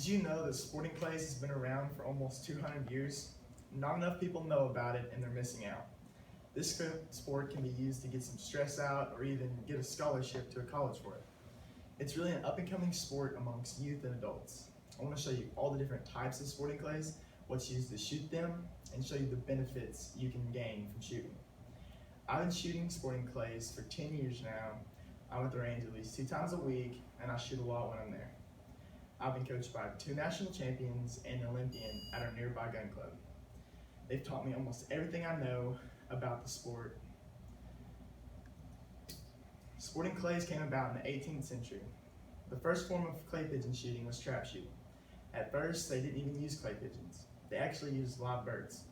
you know that sporting clays has been around for almost 200 years? Not enough people know about it and they're missing out. This sport can be used to get some stress out or even get a scholarship to a college for it. It's really an up-and-coming sport amongst youth and adults. I want to show you all the different types of sporting clays, what's used to shoot them, and show you the benefits you can gain from shooting. I've been shooting sporting clays for 10 years now. I'm at the range at least 2 times a week, and I shoot a lot when I'm there. I've been coached by 2 national champions and an Olympian at our nearby gun club. They've taught me almost everything I know about the sport. Sporting clays came about in the 18th century. The first form of clay pigeon shooting was trap shooting. At first, they didn't even use clay pigeons. They actually used live birds.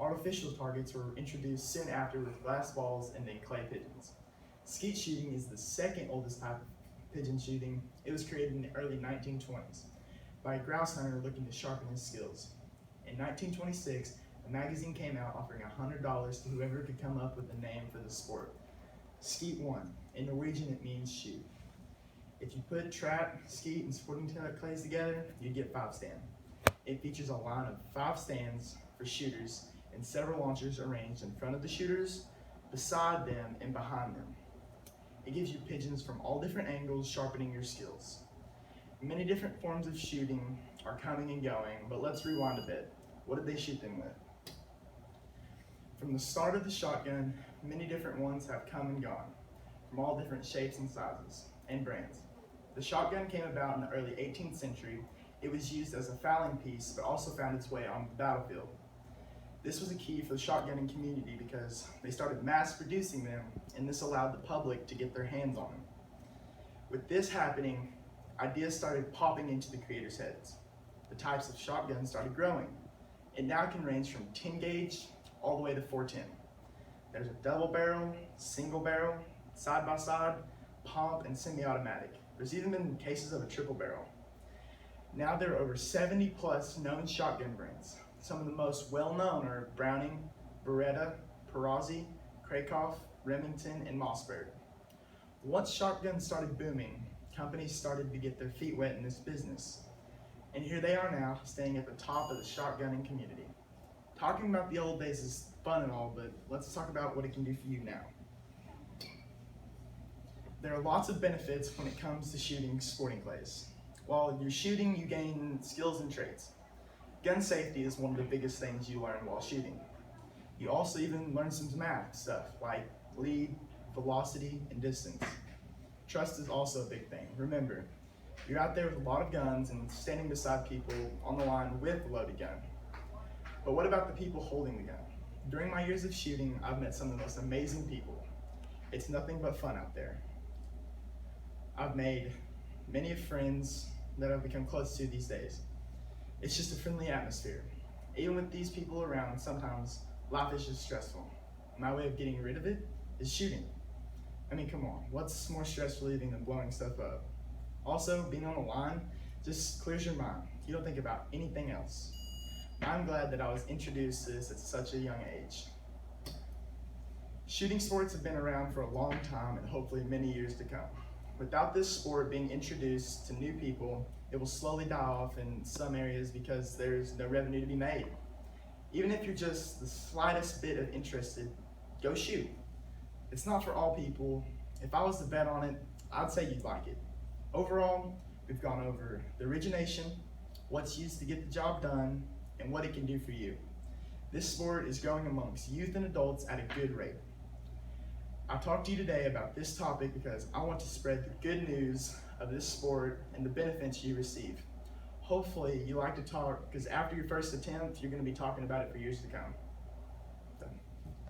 Artificial targets were introduced soon after with glass balls and then clay pigeons. Skeet shooting is the second oldest type of pigeon shooting. It was created in the early 1920s by a grouse hunter looking to sharpen his skills. In 1926, a magazine came out offering $100 to whoever could come up with a name for the sport. Skeet won. In Norwegian, it means shoot. If you put trap, skeet, and sporting clays together, you get 5 stand. It features a line of 5 stands for shooters and several launchers arranged in front of the shooters, beside them, and behind them. It gives you pigeons from all different angles, sharpening your skills. Many different forms of shooting are coming and going, but let's rewind a bit. What did they shoot them with? From the start of the shotgun, many different ones have come and gone, from all different shapes and sizes, and brands. The shotgun came about in the early 18th century. It was used as a fowling piece, but also found its way on the battlefield. This was a key for the shotgunning community because they started mass producing them, and this allowed the public to get their hands on them. With this happening, ideas started popping into the creators' heads. The types of shotguns started growing. It now can range from 10 gauge all the way to 410. There's a double barrel, single barrel, side by side, pump, and semi-automatic. There's even been cases of a triple barrel. Now there are over 70 plus known shotgun brands. Some of the most well-known are Browning, Beretta, Perazzi, Krakoff, Remington, and Mossberg. Once shotguns started booming, companies started to get their feet wet in this business. And here they are now, staying at the top of the shotgunning community. Talking about the old days is fun and all, but let's talk about what it can do for you now. There are lots of benefits when it comes to shooting sporting clays. While you're shooting, you gain skills and traits. Gun safety is one of the biggest things you learn while shooting. You also even learn some math stuff like lead, velocity, and distance. Trust is also a big thing. Remember, you're out there with a lot of guns and standing beside people on the line with a loaded gun. But what about the people holding the gun? During my years of shooting, I've met some of the most amazing people. It's nothing but fun out there. I've made many friends that I've become close to these days. It's just a friendly atmosphere. Even with these people around, sometimes life is just stressful. My way of getting rid of it is shooting. I mean, come on, what's more stress relieving than blowing stuff up? Also, being on the line just clears your mind. You don't think about anything else. I'm glad that I was introduced to this at such a young age. Shooting sports have been around for a long time and hopefully many years to come. Without this sport being introduced to new people, it will slowly die off in some areas because there's no revenue to be made. Even if you're just the slightest bit of interested, go shoot. It's not for all people. If I was to bet on it, I'd say you'd like it. Overall, we've gone over the origination, what's used to get the job done, and what it can do for you. This sport is growing amongst youth and adults at a good rate. I talked to you today about this topic because I want to spread the good news of this sport and the benefits you receive. Hopefully you like to talk because after your first attempt, you're going to be talking about it for years to come.